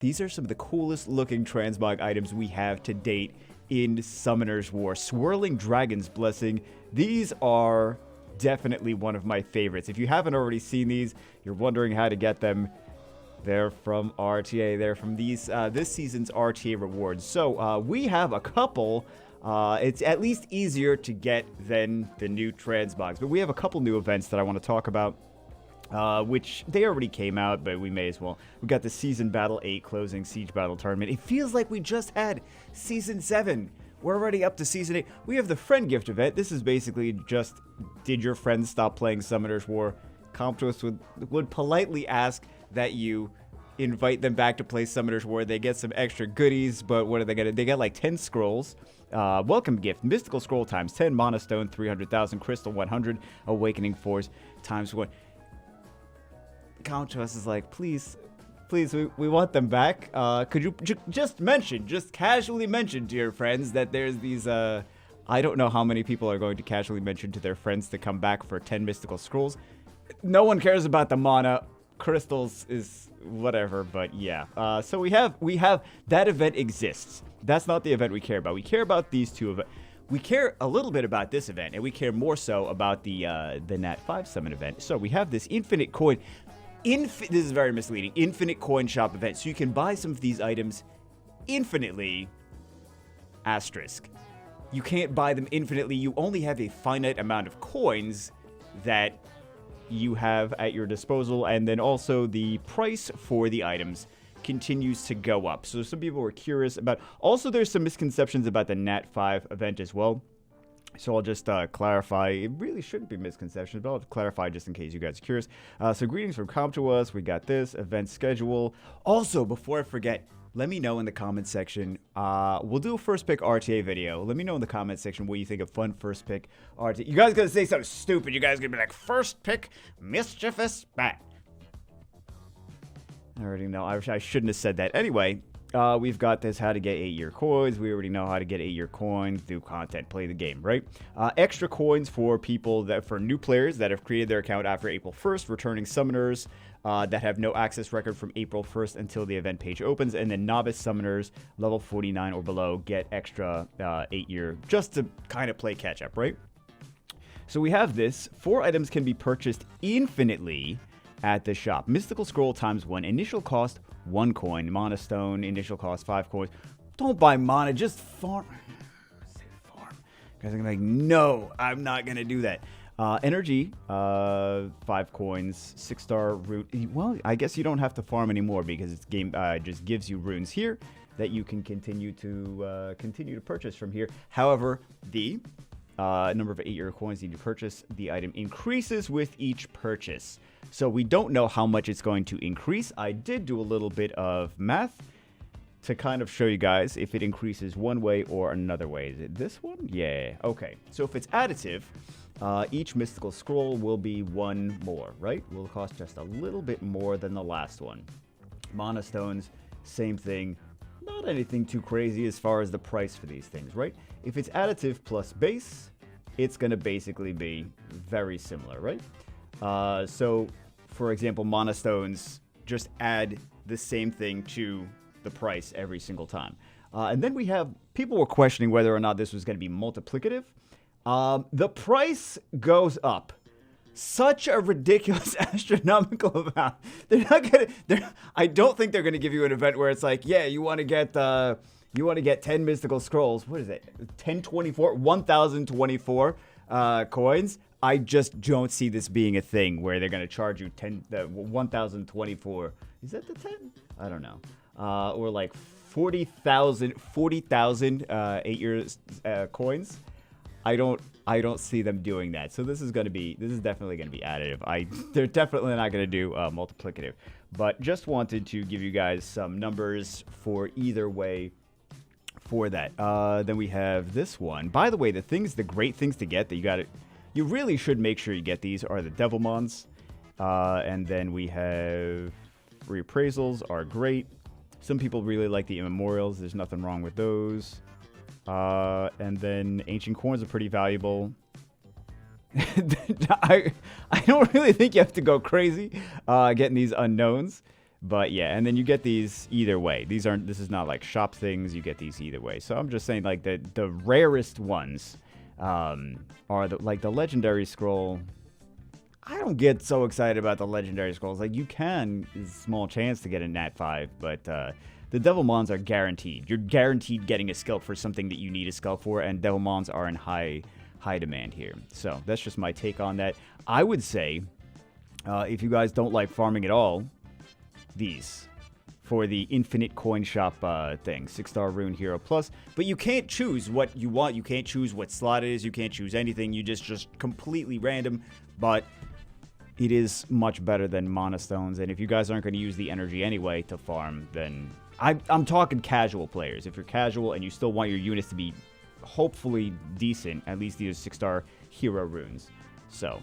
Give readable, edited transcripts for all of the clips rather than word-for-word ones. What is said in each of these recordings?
These are some of the coolest looking transmog items we have to date in Summoner's War. Swirling Dragon's Blessing. These are definitely one of my favorites. If you haven't already seen these, you're wondering how to get them. They're from RTA. They're from this season's RTA rewards. So we have a couple. It's at least easier to get than the new transmogs. But we have a couple new events that I want to talk about. Which they already came out, but we may as well. We got the Season Battle 8 closing Siege Battle Tournament. It feels like we just had Season 7. We're already up to Season 8. We have the Friend Gift event. This is basically just, did your friends stop playing Summoner's War? Comptos would politely ask that you invite them back to play Summoner's War. They get some extra goodies, but what are they getting? They get like 10 scrolls. Welcome gift, Mystical Scroll times 10, Mana Stone 300,000, Crystal 100, Awakening Force times 1. Comptos is like, please, we want them back. Could you just casually mention to your friends that there's these, I don't know how many people are going to casually mention to their friends to come back for 10 Mystical Scrolls. No one cares about the mana. Crystals is whatever, but yeah. So we have, that event exists. That's not the event we care about. We care about these two events. We care a little bit about this event, and we care more so about the Nat 5 Summon event. So we have this infinite coin. This is very misleading. Infinite coin shop event. So you can buy some of these items infinitely. Asterisk. You can't buy them infinitely. You only have a finite amount of coins that you have at your disposal. And then also the price for the items continues to go up. So some people were curious about. Also, there's some misconceptions about the Nat 5 event as well. So I'll just clarify. It really shouldn't be misconceptions, but I'll clarify just in case you guys are curious. So greetings from Comptos. We got this event schedule. Also, before I forget, let me know in the comment section. We'll do a first pick RTA video. Let me know in the comment section what you think of fun first pick RTA. You guys gonna say something stupid. You guys gonna be like, first pick Mischievous Bat. I already know. I shouldn't have said that. Anyway. We've got this how to get 8-year coins. We already know how to get 8-year coins, do content, play the game, right? Extra coins for people for new players that have created their account after April 1st, returning summoners that have no access record from April 1st until the event page opens, and then novice summoners level 49 or below get extra 8-year just to kind of play catch up, right? So we have this. 4 items can be purchased infinitely at the shop. Mystical Scroll times 1, initial cost 1 coin, Mana Stone, initial cost 5 coins. Don't buy mana, just farm. Say farm. You guys are gonna be like, no, I'm not gonna do that. Energy, 5 coins, 6-star root. Well, I guess you don't have to farm anymore because this game just gives you runes here that you can continue to purchase from here. However, the number of 8-year coins needed to purchase the item increases with each purchase. So we don't know how much it's going to increase. I did do a little bit of math to kind of show you guys if it increases one way or another way. Is it this one? Yeah. Okay. So if it's additive, each mystical scroll will be 1 more, right? Will cost just a little bit more than the last one. Mana stones, same thing. Not anything too crazy as far as the price for these things, right? If it's additive plus base, it's going to basically be very similar, right? So, for example, Mana Stones just add the same thing to the price every single time. And then we have, people were questioning whether or not this was going to be multiplicative. The price goes up. Such a ridiculous astronomical amount. They're not going to, I don't think they're going to give you an event where it's like, yeah, you want to get 10 mystical scrolls. What is it? 1,024 coins. I just don't see this being a thing where they're going to charge you 1,024. Is that the 10? I don't know. Or like 40,000 8-year coins. I don't see them doing that. So this is definitely going to be additive. They're definitely not going to do multiplicative. But just wanted to give you guys some numbers for either way for that. Then we have this one. By the way, the great things to get that you really should make sure you get these are the Devilmons. And then we have reappraisals are great. Some people really like the immemorials. There's nothing wrong with those. And then ancient coins are pretty valuable. I don't really think you have to go crazy getting these unknowns. But yeah, and then you get these either way. This is not like shop things. You get these either way. So I'm just saying like the rarest ones are the legendary scroll. I don't get so excited about the legendary scrolls. Like you can, small chance to get a Nat 5, but the Devilmons are guaranteed. You're guaranteed getting a scalp for something that you need a scalp for, and Devilmons are in high demand here. So that's just my take on that. I would say if you guys don't like farming at all, these for the infinite coin shop thing, 6-star rune hero plus. But you can't choose what you want. You can't choose what slot it is. You can't choose anything. You just completely random. But it is much better than Mana Stones. And if you guys aren't going to use the energy anyway to farm, then I'm talking casual players. If you're casual and you still want your units to be hopefully decent, at least these 6-star hero runes. So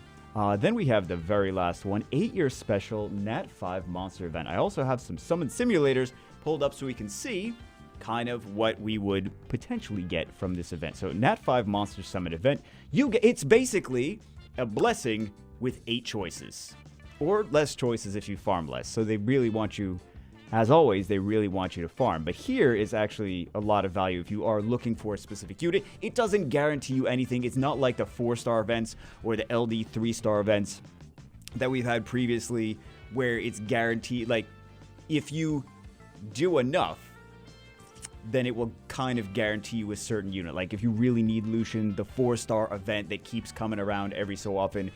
then we have the very last one, 8-year special Nat 5 monster event. I also have some summon simulators pulled up so we can see kind of what we would potentially get from this event. So Nat 5 monster summon event, it's basically a blessing with 8 choices, or less choices if you farm less. So they really want you, as always, they really want you to farm. But here is actually a lot of value if you are looking for a specific unit. It doesn't guarantee you anything. It's not like the 4-star events or the LD 3-star events that we've had previously where it's guaranteed. Like, if you do enough, then it will kind of guarantee you a certain unit. Like, if you really need Lucian, the 4-star event that keeps coming around every so often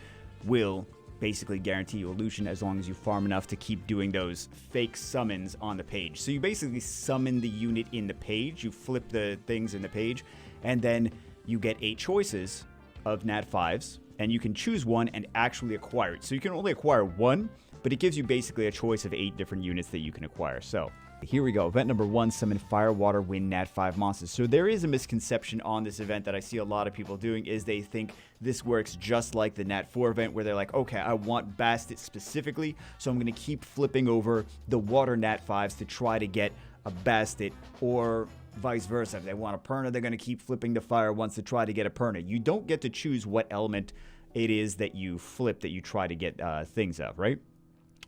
will basically guarantee you a Lucian as long as you farm enough to keep doing those fake summons on the page. So you basically summon the unit in the page, you flip the things in the page, and then you get 8 choices of Nat 5s, and you can choose one and actually acquire it. So you can only acquire one, but it gives you basically a choice of 8 different units that you can acquire. So here we go. Event number 1, summon Fire, Water, Wind, Nat 5 monsters. So there is a misconception on this event that I see a lot of people doing, is they think this works just like the Nat 4 event, where they're like, okay, I want Bastet specifically, so I'm going to keep flipping over the Water Nat 5s to try to get a Bastet, or vice versa. If they want a Perna, they're going to keep flipping the Fire ones to try to get a Perna. You don't get to choose what element it is that you flip, that you try to get things of, right?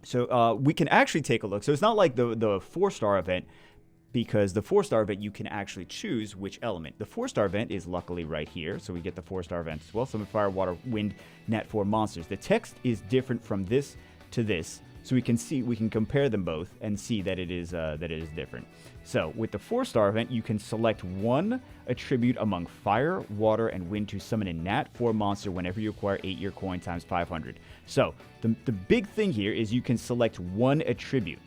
So we can actually take a look. So it's not like the 4-star event, because the 4-star event you can actually choose which element. The 4-star event is luckily right here, so we get the 4-star event as well. Summon Fire, Water, Wind, Nat 4 monsters. The text is different from this to this, so we can compare them both and see that it is different. So with the 4-star event, you can select one attribute among Fire, Water, and Wind to summon a Nat 4 monster whenever you acquire 8-year coin times 500. So the big thing here is you can select one attribute.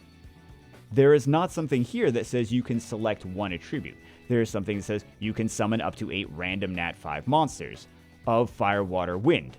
There is not something here that says you can select one attribute. There is something that says you can summon up to 8 random Nat 5 monsters of Fire, Water, Wind.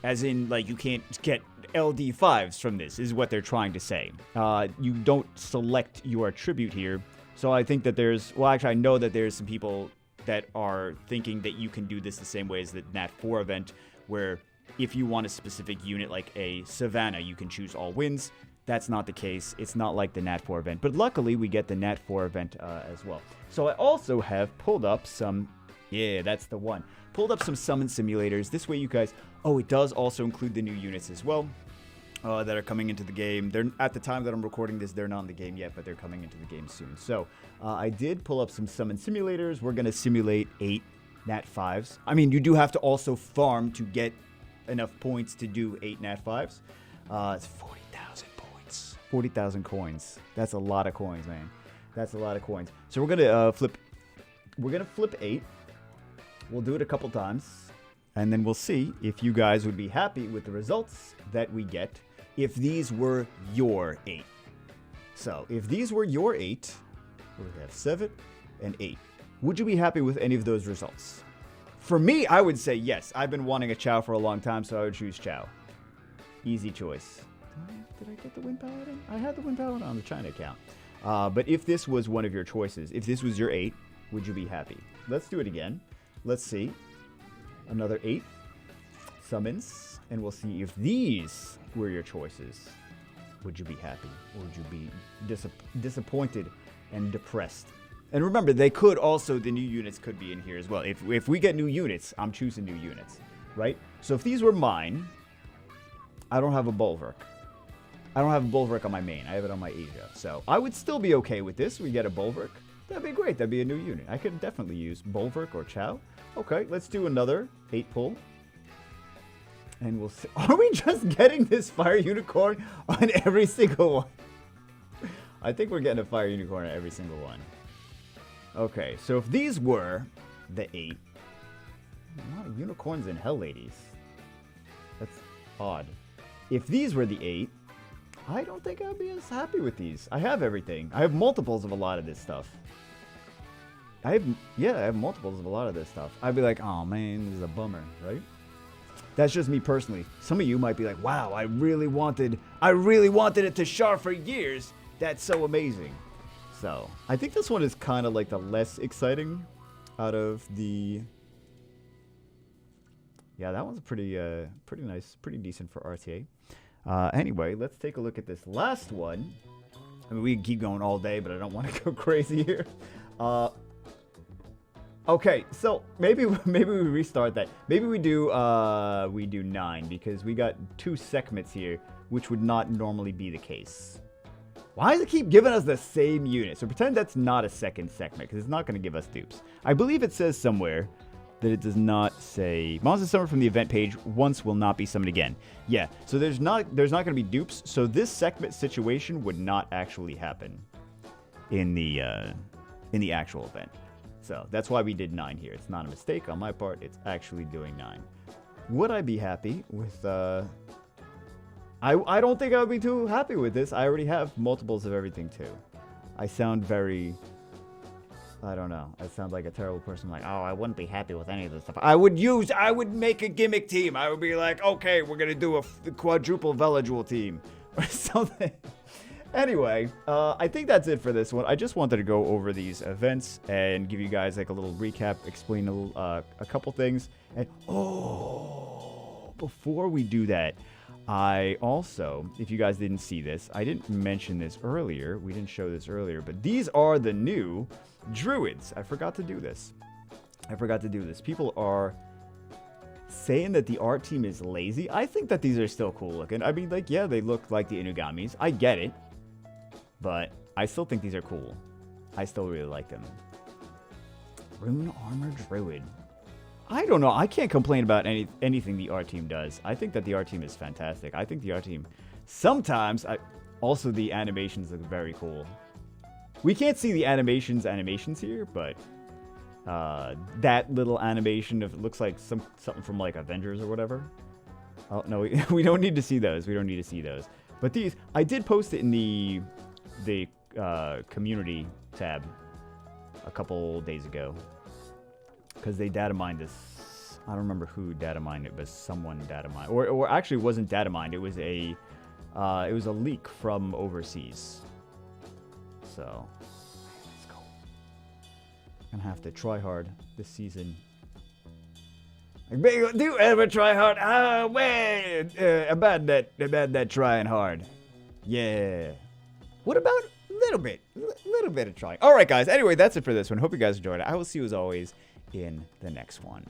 As in, like, you can't get LD 5s from this, is what they're trying to say. You don't select your attribute here. So I think that I know that there's some people that are thinking that you can do this the same way as the Nat 4 event, where if you want a specific unit like a Savannah, you can choose all wins. That's not the case. It's not like the Nat 4 event. But luckily, we get the Nat 4 event as well. So I also have pulled up some... Yeah, that's the one. Pulled up some summon simulators. This way you guys... Oh, it does also include the new units as well that are coming into the game. They're at the time that I'm recording this, they're not in the game yet, but they're coming into the game soon. So I did pull up some summon simulators. We're going to simulate 8 Nat 5s. I mean, you do have to also farm to get enough points to do 8 Nat 5s. It's 40,000 points. 40,000 coins. That's a lot of coins, man. That's a lot of coins. So we're going to flip... We're going to flip 8. We'll do it a couple times, and then we'll see if you guys would be happy with the results that we get if these were your 8. So, if these were your 8, we have 7 and 8. Would you be happy with any of those results? For me, I would say yes. I've been wanting a Chow for a long time, so I would choose Chow. Easy choice. Did I get the Wind Paladin? I had the Wind Paladin on the China account. But if this was one of your choices, if this was your 8, would you be happy? Let's do it again. Let's see. Another 8 summons, and we'll see if these were your choices. Would you be happy, or would you be disappointed and depressed? And remember, they could also, the new units could be in here as well. If we get new units, I'm choosing new units, right? So if these were mine, I don't have a Bulwark. I don't have a Bulwark on my main. I have it on my Asia. So I would still be okay with this. We get a Bulwark. That'd be great. That'd be a new unit. I could definitely use Bulwark or Chow. Okay, let's do another 8 pull. And we'll see. Are we just getting this Fire Unicorn on every single one? I think we're getting a Fire Unicorn on every single one. Okay, so if these were the 8. A lot of unicorns and Hell Ladies. That's odd. If these were the 8, I don't think I'd be as happy with these. I have everything. I have multiples of a lot of this stuff. I have multiples of a lot of this stuff. I'd be like, oh man, this is a bummer, right? That's just me personally. Some of you might be like, wow, I really wanted it to Char for years. That's so amazing. So, I think this one is kind of like the less exciting out of the... Yeah, that one's pretty nice, pretty decent for RTA. Anyway, let's take a look at this last one. I mean, we can keep going all day, but I don't want to go crazy here. Okay, so maybe we restart that. Maybe we do 9 because we got 2 segments here, which would not normally be the case. Why does it keep giving us the same unit? So pretend that's not a second segment because it's not going to give us dupes. I believe it says somewhere that it does not say monsters summoned from the event page once will not be summoned again. Yeah, so there's not going to be dupes. So this segment situation would not actually happen in the actual event. So that's why we did 9 here. It's not a mistake on my part. It's actually doing 9. Would I be happy with... I don't think I would be too happy with this. I already have multiples of everything too. I sound very... I don't know. I sound like a terrible person. Like, oh, I wouldn't be happy with any of this stuff. I would make a gimmick team. I would be like, okay, we're going to do a quadruple Veladual team. Or something. Anyway, I think that's it for this one. I just wanted to go over these events and give you guys like a little recap, explain a couple things. And before we do that, I also, if you guys didn't see this, I didn't mention this earlier. We didn't show this earlier, but these are the new Druids. I forgot to do this. People are saying that the art team is lazy. I think that these are still cool looking. I mean, like, yeah, they look like the Inugamis. I get it. But I still think these are cool. I still really like them. Rune Armor Druid. I don't know. I can't complain about anything the art team does. I think that the art team is fantastic. I think the art team... Sometimes, also the animations look very cool. We can't see the animations here, but... that little animation, if it looks like something from like Avengers or whatever. Oh, no, we don't need to see those. But these... I did post it in the community tab a couple days ago because they data mined this. I don't remember who data mined it, but someone data mined, or actually it wasn't data mined. It was a leak from overseas. So let's go. I'm gonna have to try hard this season. Do ever try hard? Ah, man, about that trying hard. Yeah. What about a little bit of trying? All right, guys. Anyway, that's it for this one. Hope you guys enjoyed it. I will see you as always in the next one.